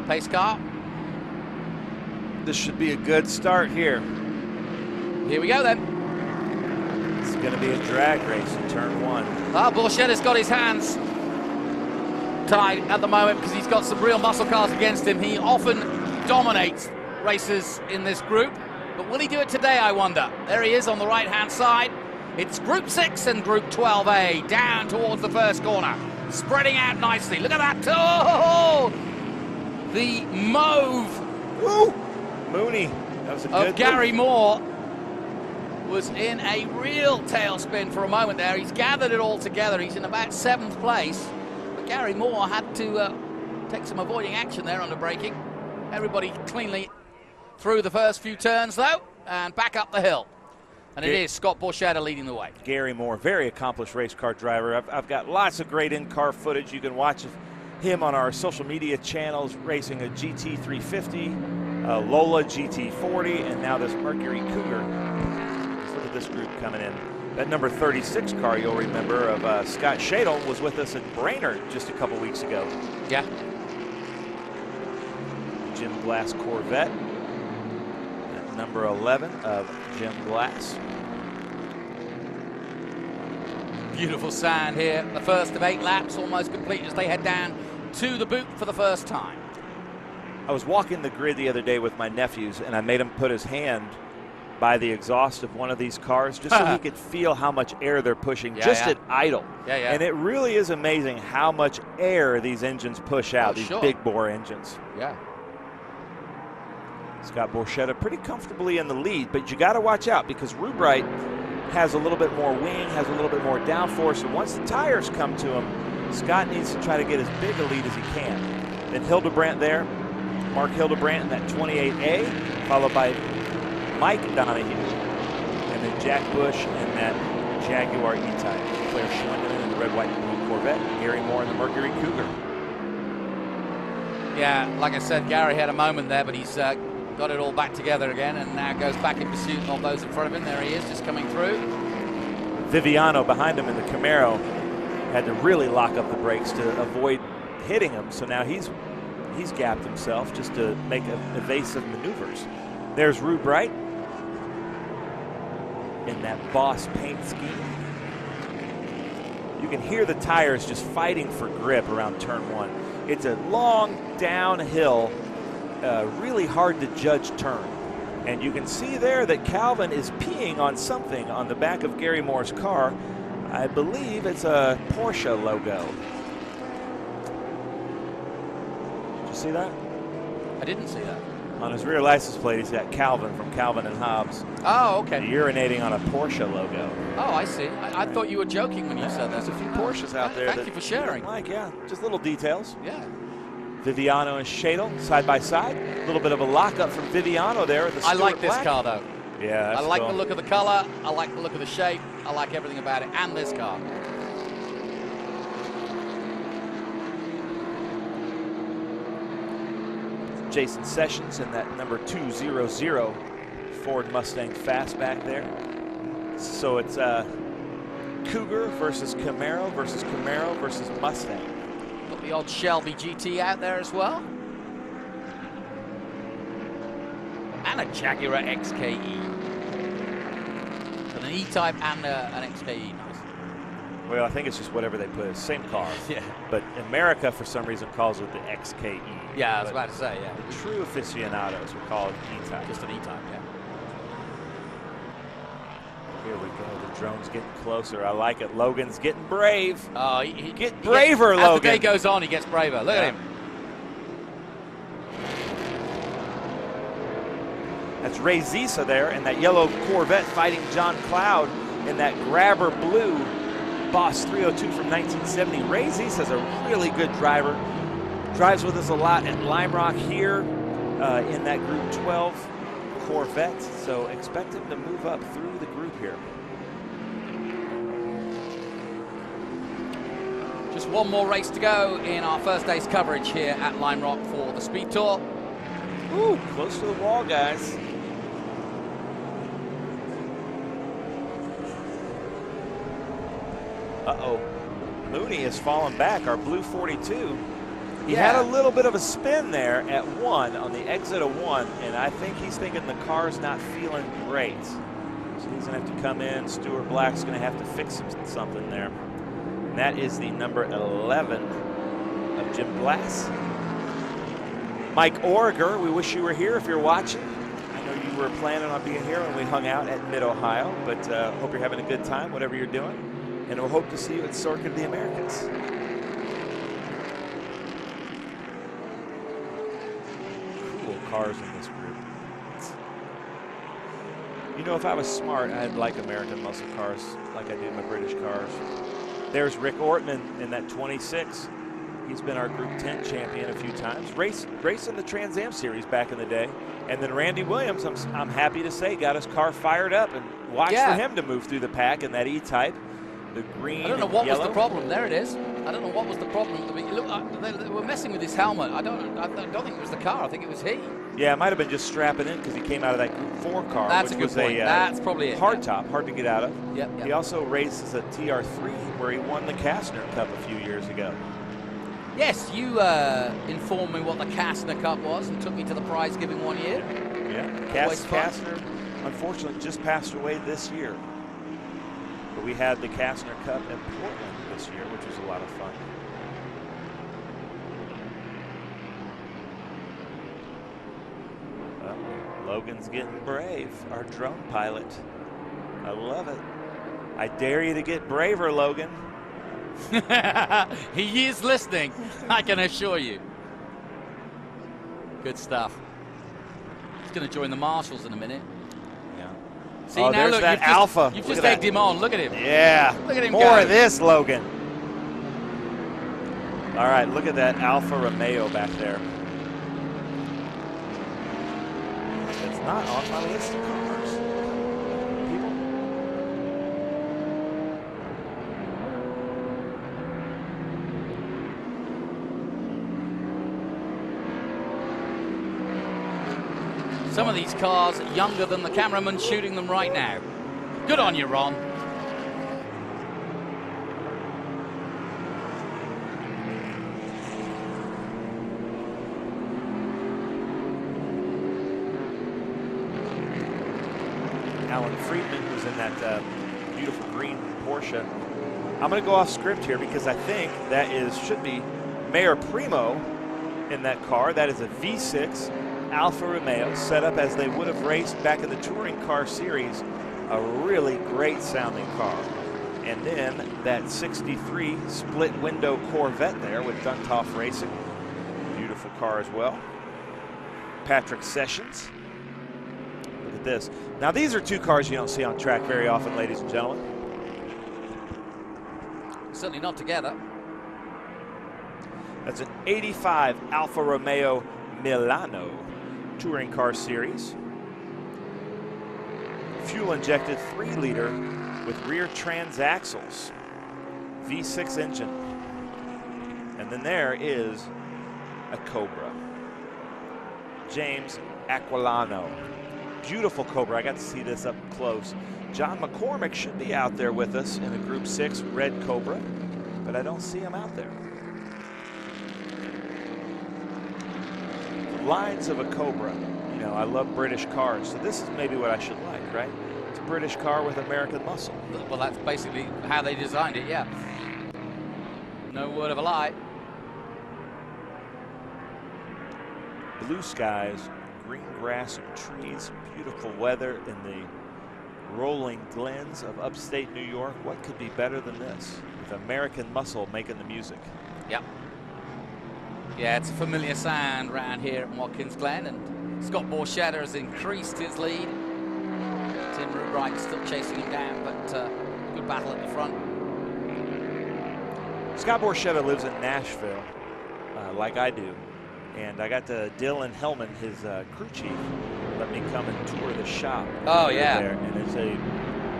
pace car. This should be a good start here. Here we go then. It's going to be a drag race in turn 1. Ah, Bourchette has got his hands tied at the moment because he's got some real muscle cars against him. He often dominates races in this group, but will he do it today, I wonder? There he is on the right-hand side. It's Group 6 and Group 12A, down towards the first corner, spreading out nicely. Look at that. Oh, the mauve. Woo! Mooney, that was a good of Gary Moore was in a real tailspin for a moment there. He's gathered it all together. He's in about 7th place. But Gary Moore had to take some avoiding action there under braking. Everybody cleanly through the first few turns, though, and back up the hill. And it is Scott Bourchette leading the way. Gary Moore, very accomplished race car driver. I've got lots of great in-car footage. You can watch him on our social media channels racing a GT350. Lola GT40, and now this Mercury Cougar. Let's look at this group coming in. That number 36 car, you'll remember, of Scott Shadle was with us at Brainerd just a couple weeks ago. Yeah. Jim Glass Corvette. At number 11 of Jim Glass. Beautiful sand here. The first of 8 laps almost complete as they head down to the boot for the first time. I was walking the grid the other day with my nephews, and I made him put his hand by the exhaust of one of these cars just so he could feel how much air they're pushing at idle. And it really is amazing how much air these engines push out, these big bore engines. Yeah. Scott Bourchette pretty comfortably in the lead, but you got to watch out because Rubright has a little bit more wing, has a little bit more downforce, and once the tires come to him, Scott needs to try to get as big a lead as he can. Then Hildebrandt there. Mark Hildebrandt in that 28A, followed by Mike Donahue, and then Jack Bush in that Jaguar E-Type. Claire Schwindelen in the red, white, and blue Corvette. Gary Moore in the Mercury Cougar. Yeah, like I said, Gary had a moment there, but he's got it all back together again and now goes back in pursuit of those in front of him. There he is, just coming through. Viviano behind him in the Camaro had to really lock up the brakes to avoid hitting him, so now he's gapped himself just to make evasive maneuvers. There's Rue Bright in that Boss paint scheme. You can hear the tires just fighting for grip around turn 1. It's a long downhill, really hard to judge turn. And you can see there that Calvin is peeing on something on the back of Gary Moore's car. I believe it's a Porsche logo. See that? I didn't see that. On his rear license plate, he's got Calvin from Calvin and Hobbes. Oh, okay. Urinating on a Porsche logo. Oh, I see. I thought you were joking when you said that. There's a few Porsches out there. Thank you for sharing. Yeah, just little details. Yeah. Viviano and Shadle side by side. A little bit of a lockup from Viviano there. I like this car though. Yeah, I like the look of the color. I like the look of the shape. I like everything about it, and this car. Jason Sessions in that number 200 Ford Mustang Fastback there. So it's Cougar versus Camaro versus Mustang. Got the old Shelby GT out there as well. And a Jaguar XKE. So an E-Type and an XKE. Nice. Well, I think it's just whatever they put. Same car. Yeah. But America, for some reason, calls it the XKE. Yeah, I was about to say, yeah. The true aficionados would call it E-Type. Just an E-Type, yeah. Here we go. The drone's getting closer. I like it. Logan's getting brave. Oh, Get braver, Logan. As the day goes on, he gets braver. Look at him. That's Ray Zisa there in that yellow Corvette fighting John Cloud in that grabber blue Boss 302 from 1970. Ray Zisa is a really good driver. Drives with us a lot at Lime Rock here in that Group 12 Corvette. So expect him to move up through the group here. Just one more race to go in our first day's coverage here at Lime Rock for the Speed Tour. Ooh, close to the wall, guys. Uh-oh. Mooney has fallen back, our blue 42. He had a little bit of a spin there at 1 on the exit of 1, and I think he's thinking the car's not feeling great. So he's going to have to come in. Stuart Black's going to have to fix something there. And that is the number 11 of Jim Glass. Mike Origer, we wish you were here if you're watching. I know you were planning on being here when we hung out at Mid-Ohio, but hope you're having a good time, whatever you're doing. And we'll hope to see you at Circuit of the Americas. Cool cars in this group. You know, if I was smart, I'd like American muscle cars like I do my British cars. There's Rick Ortman in that 26. He's been our Group 10 champion a few times. Racing the Trans Am Series back in the day. And then Randy Williams, I'm happy to say, got his car fired up, and watch for him to move through the pack in that E-Type. The green I don't know what was the problem. There it is. I don't know what was the problem. I mean, look, they were messing with his helmet. I don't think it was the car. I think it was he. Yeah, it might have been just strapping in because he came out of that Group 4 car. That's a good point. That's probably it. Hardtop, hard to get out of. Yep. He also races a TR3 where he won the Kastner Cup a few years ago. Yes, you informed me what the Kastner Cup was and took me to the prize giving one year. Yeah, Kastner unfortunately just passed away this year. But we had the Kastner Cup in Portland this year, which was a lot of fun. Logan's getting brave, our drone pilot. I love it. I dare you to get braver, Logan. He is listening, I can assure you. Good stuff. He's going to join the marshals in a minute. Yeah. See, now look, that Alpha. You've just egged him on. Look at him. Yeah. Look at him More of this, Logan. All right, look at that Alfa Romeo back there. It's not on my list of cars. People. Some of these cars are younger than the cameraman shooting them right now. Good on you, Ron. Alan Friedman, who's in that beautiful green Porsche. I'm going to go off script here because I think that should be Mayor Primo in that car. That is a V6 Alfa Romeo, set up as they would have raced back in the touring car series. A really great sounding car. And then that 63 split window Corvette there with Dunthoff Racing. Beautiful car as well. Patrick Sessions. Look at this. Now these are two cars you don't see on track very often, ladies and gentlemen. Certainly not together. That's an 85 Alfa Romeo Milano touring car series. Fuel injected 3-liter with rear transaxles. V6 engine. And then there is a Cobra. James Aquilano. Beautiful Cobra. I got to see this up close. John McCormick should be out there with us in a Group 6 red Cobra, but I don't see him out there. The lines of a Cobra. You know, I love British cars, so this is maybe what I should like, right? It's a British car with American muscle. Well, that's basically how they designed it, yeah. No word of a lie. Blue skies, green grass and trees, beautiful weather in the rolling glens of upstate New York. What could be better than this? With American muscle making the music. Yep. Yeah, it's a familiar sound around here at Watkins Glen, and Scott Borchetta has increased his lead. Tim Rubright still chasing him down, but good battle at the front. Scott Borchetta lives in Nashville, like I do. And I got Dylan Hellman, his crew chief, let me come and tour the shop. Oh, yeah. There. And it's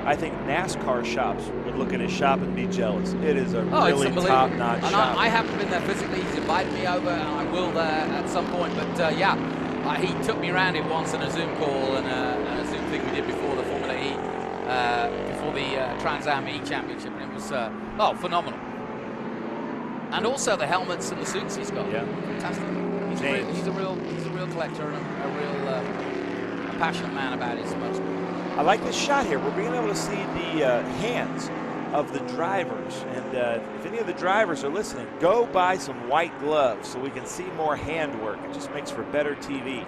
I think NASCAR shops would look at his shop and be jealous. It is a really top-notch shop. I haven't been there physically. He's invited me over, and I will there at some point. But yeah, he took me around it once on a Zoom call and a Zoom thing we did before the Formula E, before the Trans Am E Championship, and it was phenomenal. And also the helmets and the suits he's got. Yeah. Fantastic. He's a real collector and a real a passionate man about his motorsport. I like this shot here. We're being able to see the hands of the drivers. And if any of the drivers are listening, go buy some white gloves so we can see more handwork. It just makes for better TV.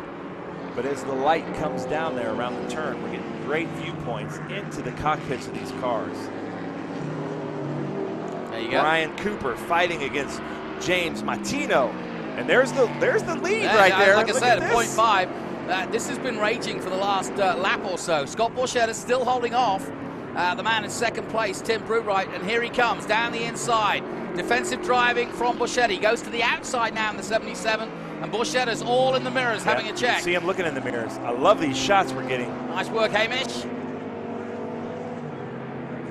But as the light comes down there around the turn, we're getting great viewpoints into the cockpits of these cars. There you go. Brian Cooper fighting against James Martino. And there's the lead right guys, there. Like I Look said, at at this. 0.5. This has been raging for the last lap or so. Scott Borchetta is still holding off. The man in second place, Tim Brewright, and here he comes down the inside. Defensive driving from Borchetta. He goes to the outside now in the 77, and Borchetta's all in the mirrors having a check. See him looking in the mirrors. I love these shots we're getting. Nice work, Hamish.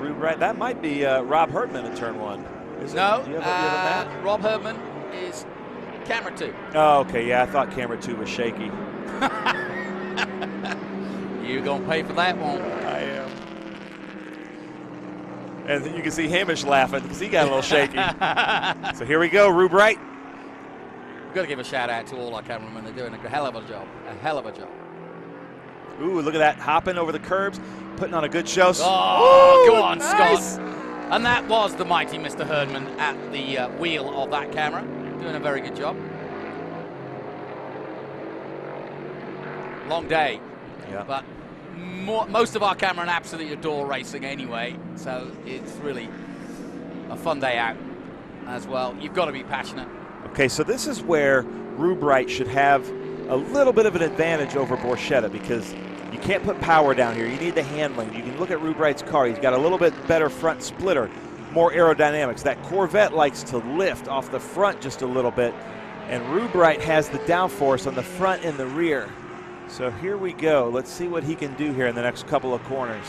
Brewright, that might be Rob Herdman in turn 1. Is it? No, Do you have a map? Rob Herdman is camera 2. Oh, okay, yeah, I thought camera 2 was shaky. You're going to pay for that one. I am. And you can see Hamish laughing because he got a little shaky. So here we go, Rube Wright. We've got to give a shout out to all our cameramen. They're doing a hell of a job. A hell of a job. Ooh, look at that, hopping over the curbs, putting on a good show. Oh, Ooh, go on, nice. Scott. And that was the mighty Mr. Herdman at the wheel of that camera. Doing a very good job. Long day. Yeah. But most of our cameramen absolutely adore racing anyway, so it's really a fun day out as well. You've got to be passionate. Okay, so this is where Rube Wright should have a little bit of an advantage over Borchetta because you can't put power down here. You need the handling. You can look at Rube Wright's car. He's got a little bit better front splitter, more aerodynamics. That Corvette likes to lift off the front just a little bit, and Rube Wright has the downforce on the front and the rear. So here we go. Let's see what he can do here in the next couple of corners.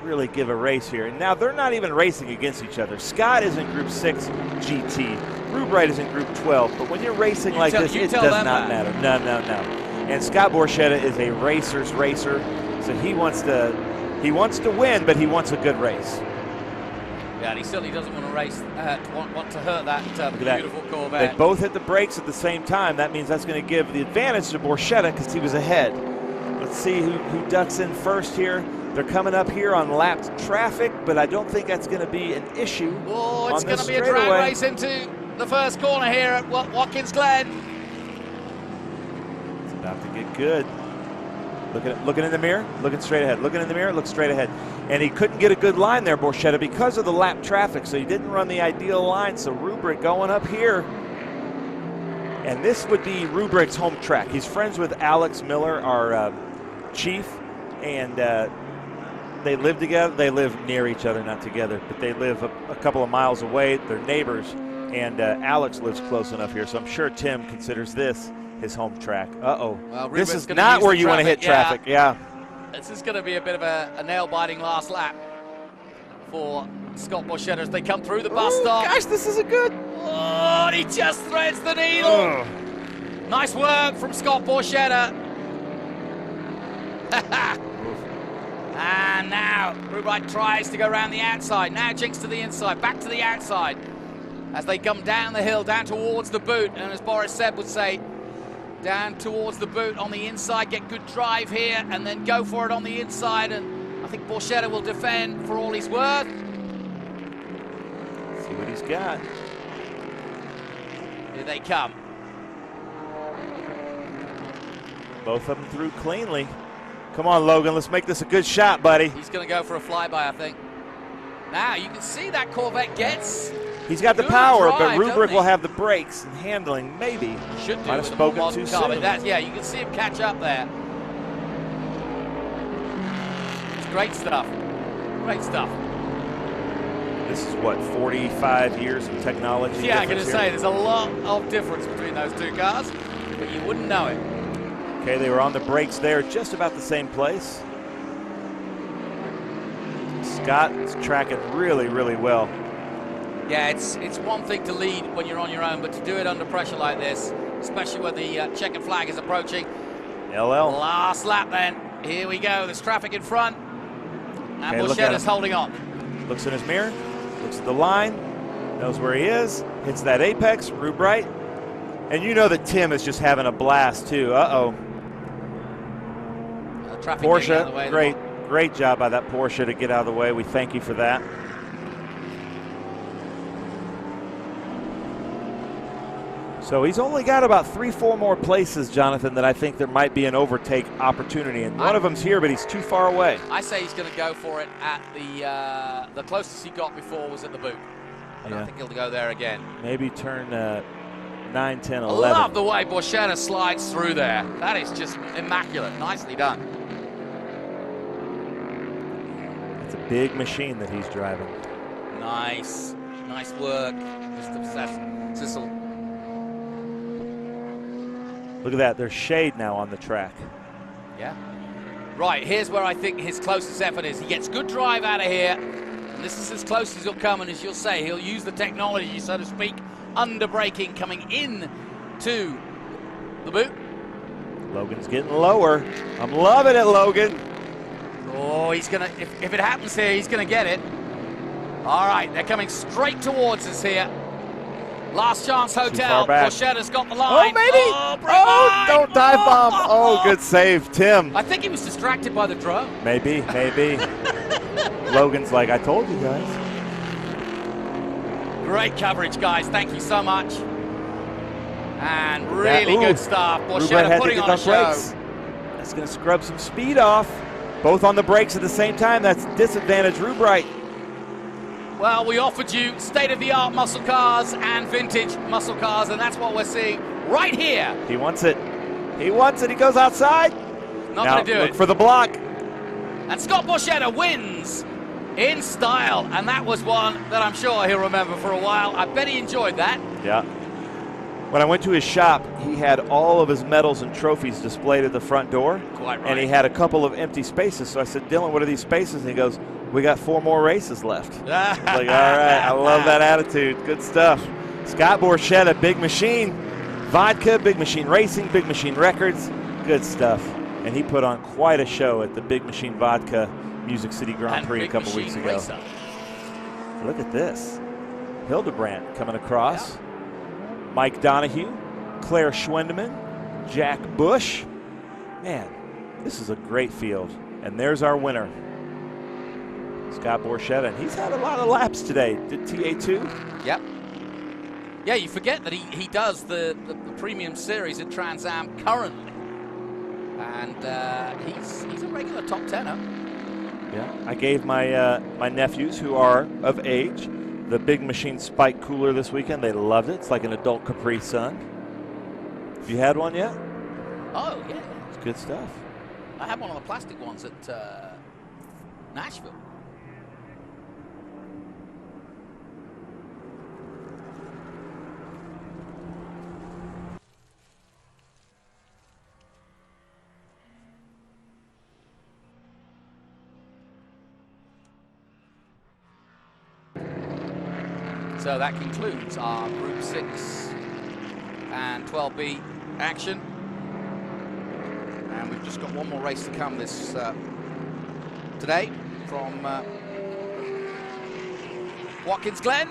Really give a race here. And now they're not even racing against each other. Scott is in Group 6 GT. Rube Wright is in Group 12. But when you're racing like this, it does not matter. No. And Scott Borchetta is a racer's racer. So he wants to win, but he wants a good race. Yeah, and he certainly doesn't want to race, want to hurt that beautiful Corvette. They both hit the brakes at the same time. That means that's going to give the advantage to Borchetta because he was ahead. Let's see who ducks in first here. They're coming up here on lapped traffic, but I don't think that's going to be an issue. Oh, it's going to be a drag race into the first corner here at Watkins Glen. It's about to get good. Looking in the mirror, looking straight ahead. Looking in the mirror, look straight ahead. And he couldn't get a good line there, Borchetta, because of the lap traffic, so he didn't run the ideal line. So Rubrick going up here. And this would be Rubrick's home track. He's friends with Alex Miller, our chief, and they live together. They live near each other, not together, but they live a couple of miles away. They're neighbors, and Alex lives close enough here, so I'm sure Tim considers this his home track. Uh-oh. Well, this is not where you want to hit traffic. Yeah. This is going to be a bit of a nail-biting last lap for Scott Borchetta as they come through the bus stop. Gosh, this is a good. Oh, and he just threads the needle. Oh. Nice work from Scott Borchetta. And now Rubite tries to go around the outside. Now Jinx to the inside, back to the outside as they come down the hill, down towards the boot. And as Boris Seb would say, down towards the boot on the inside, get good drive here, and then go for it on the inside. And I think Borchetta will defend for all he's worth. See what he's got. Here they come. Both of them through cleanly. Come on, Logan, let's make this a good shot, buddy. He's going to go for a flyby, I think. Now, you can see that Corvette gets. He's got the power, but Rubrick will have the brakes and handling, maybe. Should do. Might have spoken too soon. Yeah, you can see him catch up there. It's great stuff. Great stuff. This is what, 45 years of technology? Yeah, I'm going to say there's a lot of difference between those two cars, but you wouldn't know it. Okay, they were on the brakes there, just about the same place. Scott is tracking really, really well. Yeah, it's one thing to lead when you're on your own, but to do it under pressure like this, especially when the checkered flag is approaching. LL. Last lap then. Here we go. There's traffic in front. And Borchetta's holding on. Looks in his mirror, looks at the line, knows where he is. hits that apex, Rubright. And you know that Tim is just having a blast too. Uh-oh. Porsche, great job by that Porsche to get out of the way. We thank you for that. So he's only got about 3-4 more places, Jonathan, that I think there might be an overtake opportunity. And one of them's here, but he's too far away. I say he's going to go for it at the closest he got before was at the boot. I don't think he'll go there again. Maybe turn 9, 10, 11. I love the way Borchetta slides through there. That is just immaculate. Nicely done. It's a big machine that he's driving. Nice. Nice work, Mr. Sissel. Look at that. There's shade now on the track. Yeah. Right, here's where I think his closest effort is. He gets good drive out of here, and this is as close as he'll come, and as you'll say, he'll use the technology, so to speak, under braking coming in to the boot. Logan's getting lower. I'm loving it, Logan. Oh, he's going to, if it happens here, he's going to get it. All right, they're coming straight towards us here. Last Chance Hotel. Borchetta's got the line. Oh, maybe. Oh, don't dive bomb. Oh, good save, Tim. I think he was distracted by the drone. Maybe. Logan's like, I told you guys. Great coverage, guys. Thank you so much. And really good stuff. Borchetta putting on a show. Brakes. That's going to scrub some speed off. Both on the brakes at the same time. That's disadvantage Rubright. Well, we offered you state-of-the-art muscle cars and vintage muscle cars, and that's what we're seeing right here. He wants it. He wants it. He goes outside. Not going to do it. Look for the block. And Scott Borchetta wins in style, and that was one that I'm sure he'll remember for a while. I bet he enjoyed that. Yeah. When I went to his shop, he had all of his medals and trophies displayed at the front door. Quite right. And he had a couple of empty spaces. So I said, Dylan, what are these spaces? And he goes, we got 4 more races left. I was like, all right, I love that attitude. Good stuff. Scott Borchetta, Big Machine Vodka, Big Machine Racing, Big Machine Records. Good stuff. And he put on quite a show at the Big Machine Vodka Music City Grand Prix a couple weeks ago. Racer. Look at this. Hildebrandt coming across. Yeah. Mike Donahue, Claire Schwendeman, Jack Bush. Man, this is a great field. And there's our winner, Scott Borchetta. And he's had a lot of laps today. Did TA2? Yep. Yeah, you forget that he does the premium series at Trans Am currently. And he's a regular top 10er. Yeah, I gave my my nephews, who are of age, the Big Machine Spike Cooler this weekend. They loved it. It's like an adult Capri Sun. Have you had one yet? Oh, yeah. It's good stuff. I had one of the plastic ones at Nashville. So that concludes our Group 6 and 12B action. And we've just got one more race to come this today from Watkins Glen.